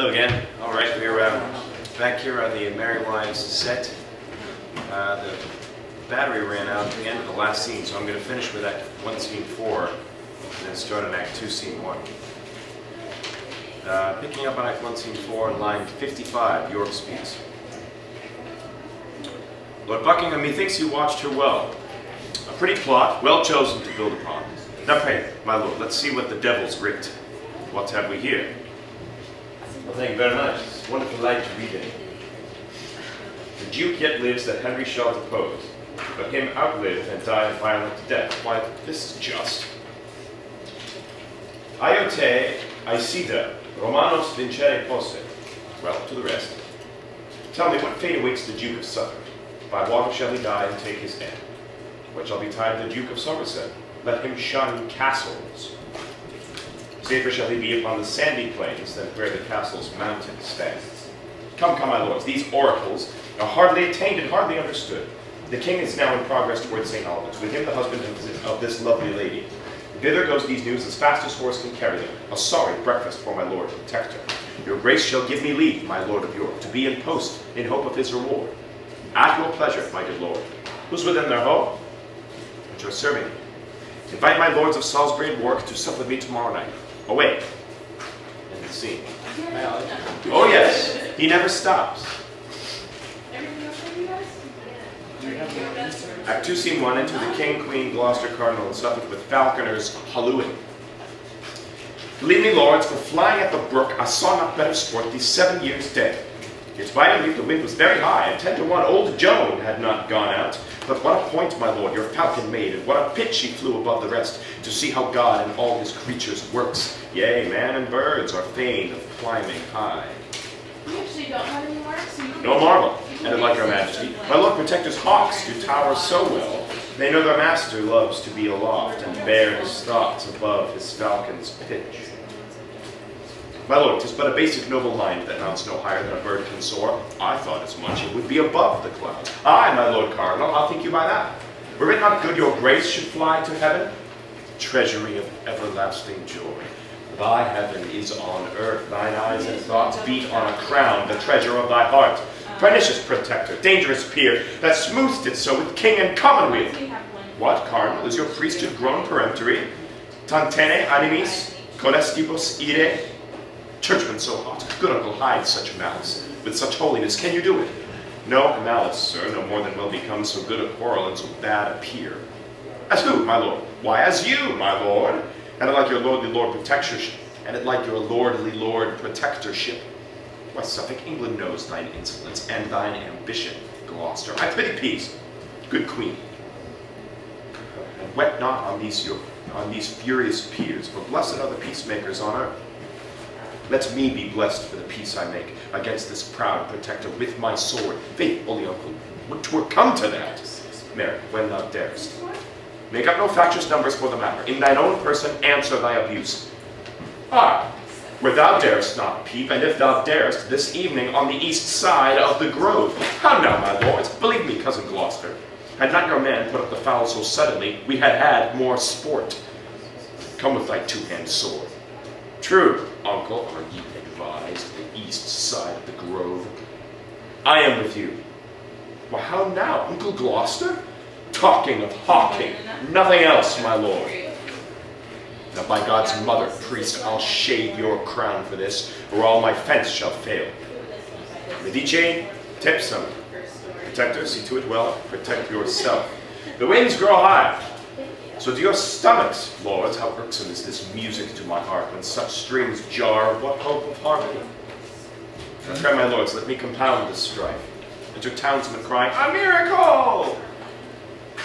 Hello again. All right, we're back here on the Merry Wives set. The battery ran out at the end of the last scene, so I'm going to finish with Act 1, Scene 4, and then start on Act 2, Scene 1. Picking up on Act 1, Scene 4, line 55, York speaks. Lord Buckingham, methinks you watched her well. A pretty plot, well chosen to build upon. Now pray, my lord, let's see what the devil's writ. What have we here? Well, thank you very much. It's a wonderful light to read in. The Duke yet lives that Henry shall depose, but him outlive and die a violent death. Why, this is just. Iote aicida, Romanos vincere posse. Well, to the rest. Tell me, what fate awaits the Duke of Suffolk? By water shall he die and take his end. What shall betide the Duke of Somerset? Let him shun castles. Safer shall he be upon the sandy plains than where the castle's mountains stand. Come, come, my lords, these oracles are hardly attained and hardly understood. The king is now in progress towards St. Albans, with him the husband of this lovely lady. Thither goes these news as fast as horse can carry them. A sorry breakfast for my lord protector. Your grace shall give me leave, my lord of York, to be in post in hope of his reward. At your pleasure, my good lord. Who's within their hall? But you're serving me. Invite my lords of Salisbury and Warwick to sup with me tomorrow night. Away. End the scene. Oh yes, he never stops. Act 2, Scene 1, enter the King, Queen, Gloucester, Cardinal, and Suffolk with falconers hallooing. Believe me, lords, for flying at the brook, I saw not better sport these 7 years dead. Yet by the the wind was very high, and 10 to 1 old Joan had not gone out. But what a point, my lord, your falcon made, and what a pitch she flew above the rest, to see how God and all his creatures works. Yea, man and birds are fain of climbing high. We actually don't have any marks. No marvel, and like your majesty, my lord protector's hawks do tower so well, they know their master loves to be aloft, and bear his thoughts above his falcon's pitch. My lord, 'tis but a basic noble line that mounts no higher than a bird can soar. I thought as much, it would be above the clouds. Aye, my lord cardinal, how think you by that? Were it not good your grace should fly to heaven? Treasury of everlasting joy. Thy heaven is on earth, thine eyes and thoughts beat on a crown, the treasure of thy heart. Pernicious protector, dangerous peer, that smoothed it so with king and commonweal. What, cardinal, is your priesthood grown peremptory? Tantene animis, colestibus ire? Churchman so hot, good uncle, hide such malice. With such holiness, can you do it? No malice, sir, no more than will become so good a quarrel and so bad a peer. As who, my lord? Why, as you, my lord. And it like your lordly lord protectorship, and it like your lordly lord protectorship. Why, Suffolk, England knows thine insolence and thine ambition, Gloucester. I pity peace, good queen. And wet not on these furious peers, for blessed are the peacemakers on earth. Let me be blessed for the peace I make against this proud protector with my sword. Faith, holy uncle, would 'twere come to that. Mary, when thou darest. Make up no factious numbers for the matter. In thine own person answer thy abuse. Ah, where thou darest not peep, and if thou darest, this evening on the east side of the grove. How now, my lords? Believe me, cousin Gloucester, had not your man put up the fowl so suddenly, we had had more sport. Come with thy two-hand sword. True, uncle, are ye advised, the east side of the grove? I am with you. Well, how now, Uncle Gloucester? Talking of hawking, nothing else, my lord. Now by God's mother, priest, I'll shave your crown for this, or all my fence shall fail. Medici, tipsum. Protector, see to it well, protect yourself. The winds grow high. So to your stomachs, lords, how irksome is this music to my heart, when such strings jar, what hope of harmony? Now pray, my lords, let me compound this strife. Enter townsmen crying, a miracle!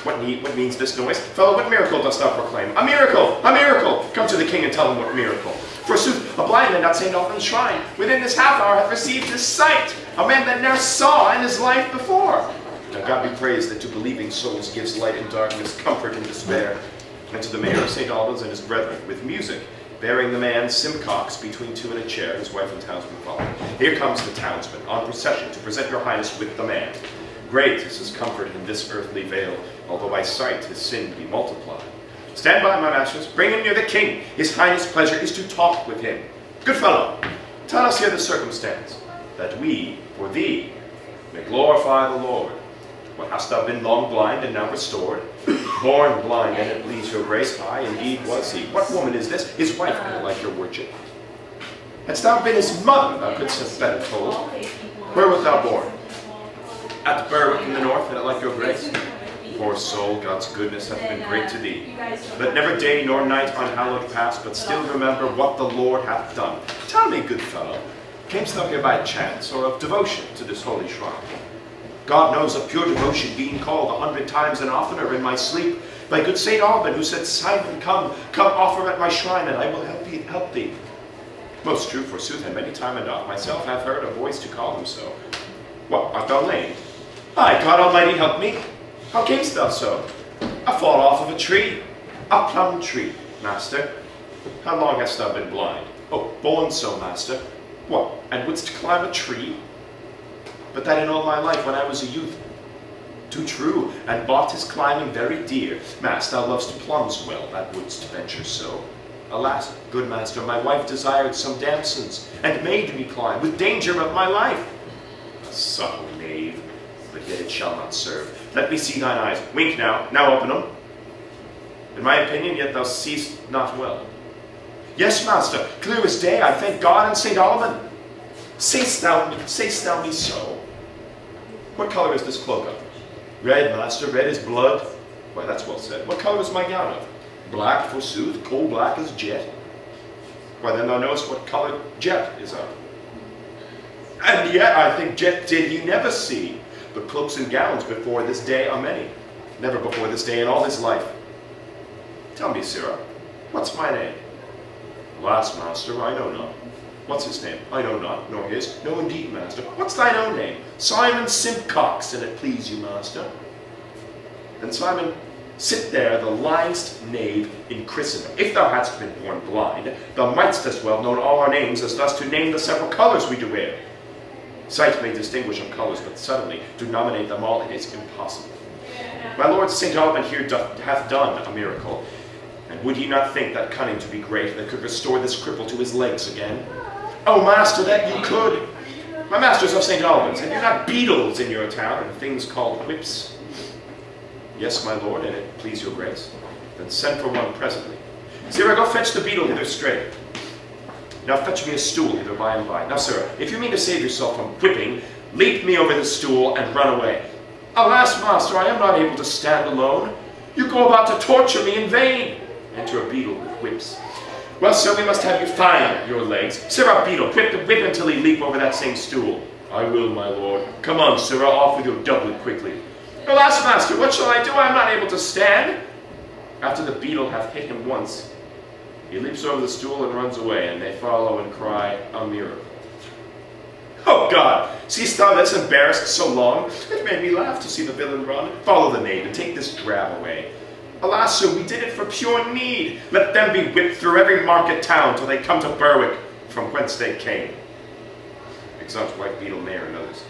What means this noise? Fellow, what miracle dost thou proclaim? A miracle! A miracle! Come to the king and tell him what miracle. Forsooth, a blind man at St. Albans shrine, within this half hour hath received his sight, a man that ne'er saw in his life before. Now God be praised that to believing souls gives light in darkness, comfort in despair. And to the mayor of St. Albans and his brethren, with music, bearing the man Simcox between two in a chair, his wife and townsman follow. Here comes the townsman, on procession, to present your highness with the man. Great is his comfort in this earthly vale, although by sight his sin be multiplied. Stand by, my masters, bring him near the king. His highness' pleasure is to talk with him. Good fellow, Tell us here the circumstance, that we, for thee, may glorify the Lord. What, hast thou been long blind and now restored? Born blind, and it please your grace, aye, indeed was he. What woman is this? His wife, can like your worship. Hadst thou been his mother, thou couldst have better told. Where wert thou born? At Berwick in the north, and it like your grace. Poor soul, God's goodness hath been great to thee. Let never day nor night unhallowed pass, but still remember what the Lord hath done. Tell me, good fellow, camest thou here by chance, or of devotion to this holy shrine? God knows of pure devotion, being called 100 times and oftener in my sleep by good St. Alban, who said, Simon, come offer at my shrine, and I will help thee. Most true, forsooth, and many time and oft myself have heard a voice to call him so. What, art thou lame? Aye, God Almighty help me. How camest thou so? I fall off of a tree, a plum tree, master. How long hast thou been blind? Oh, born so, master. What, and wouldst climb a tree? But that in all my life, when I was a youth, too true, and bought his climbing very dear. Master, thou lovest plums well, that wouldst venture so. Alas, good master, my wife desired some damsons, and made me climb, with danger of my life. A subtle knave, but yet it shall not serve. Let me see thine eyes. Wink now open them. In my opinion, yet thou seest not well. Yes, master, clear as day, I thank God and St. Alban. Say'st thou me so? What color is this cloak of? Red, master, red as blood. Why, that's well said. What color is my gown of? Black, forsooth, coal black as jet. Why, then thou knowest what color jet is of. And yet I think jet did ye never see, but cloaks and gowns before this day are many. Never before this day in all his life. Tell me, sirrah, what's my name? Alas, master, I know not. What's his name? I know not, nor his. No, indeed, master. What's thine own name? Simon Simpcox, an it please you, master. Then, Simon, sit there, the lyingest knave in Christendom. If thou hadst been born blind, thou mightst as well know all our names as thus to name the several colours we do wear. Sight may distinguish of colours, but suddenly to nominate them all, it is impossible. My lord St. Alban here hath done a miracle, and would ye not think that cunning to be great that could restore this cripple to his legs again? Oh, master, that you could! My master's of St. Albans, have you not beadles in your town, and things called whips? Yes, my lord, and it please your grace. Then send for one presently. Sirrah, go fetch the beadle hither straight. Now fetch me a stool hither by and by. Now, sir, if you mean to save yourself from whipping, leap me over the stool and run away. Alas, master, I am not able to stand alone. You go about to torture me in vain. Enter a beadle with whips. Well, sir, we must have you find your legs. Sirrah, beadle, whip the whip until he leap over that same stool. I will, my lord. Come on, sirrah, off with your doublet quickly. Alas, master, what shall I do? I am not able to stand. After the beadle hath hit him once, he leaps over the stool and runs away, and they follow and cry, a miracle. Oh, God, seest thou this embarrassed so long? It made me laugh to see the villain run. Follow the knave and take this drab away. Alas, sir, we did it for pure need. Let them be whipped through every market town till they come to Berwick, from whence they came. Exeunt White Beetle Mayor and others.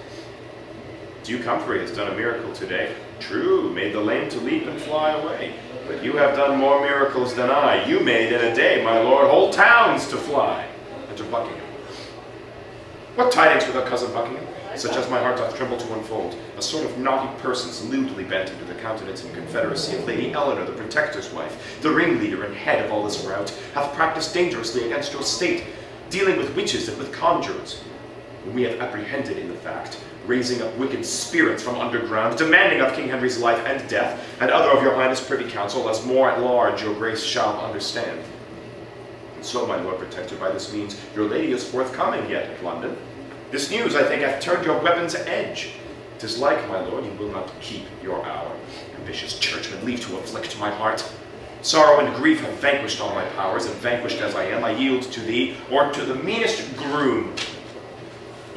Due Comfrey has done a miracle today. True, made the lame to leap and fly away. But you have done more miracles than I. You made in a day, my lord, whole towns to fly. Enter Buckingham. What tidings with our cousin Buckingham? Such as my heart doth tremble to unfold. A sort of naughty persons lewdly bent into the countenance and confederacy of Lady Eleanor, the Protector's wife, the ringleader and head of all this rout, hath practised dangerously against your state, dealing with witches and with conjurers, whom we have apprehended in the fact, raising up wicked spirits from underground, demanding of King Henry's life and death, and other of your highness privy council, as more at large your grace shall understand. And so, my lord protector, by this means, your lady is forthcoming yet at London. This news, I think, hath turned your weapon's edge. 'Tis like, my lord, you will not keep your hour. Ambitious churchman, leave to afflict my heart. Sorrow and grief have vanquished all my powers, and vanquished as I am, I yield to thee, or to the meanest groom.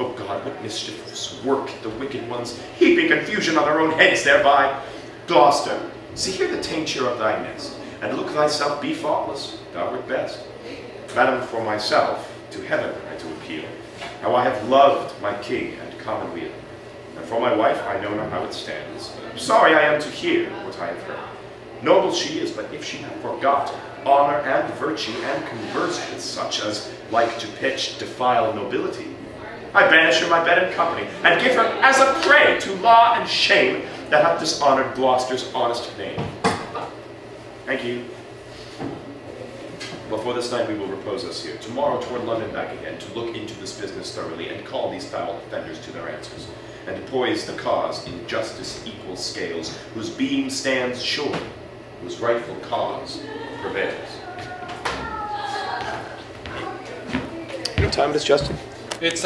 O God, what mischievous work the wicked ones, heaping confusion on their own heads thereby. Gloucester, see here the tainture of thy nest, and look thyself be faultless, thou wert best. Madam, for myself, to heaven I do appeal, how I have loved my king and commonweal. And for my wife, I know not how it stands. Sorry I am to hear what I have heard. Noble she is, but if she have forgot honor and virtue, and conversed with such as, like to pitch, defile nobility. I banish her my bed and company, and give her as a prey to law and shame that hath dishonored Gloucester's honest name. Thank you. Well, for this night we will repose us here. Tomorrow toward London back again, to look into this business thoroughly, and call these foul offenders to their answers, and to poise the cause in justice equal scales, whose beam stands sure, whose rightful cause prevails. What time it is, Justin? It's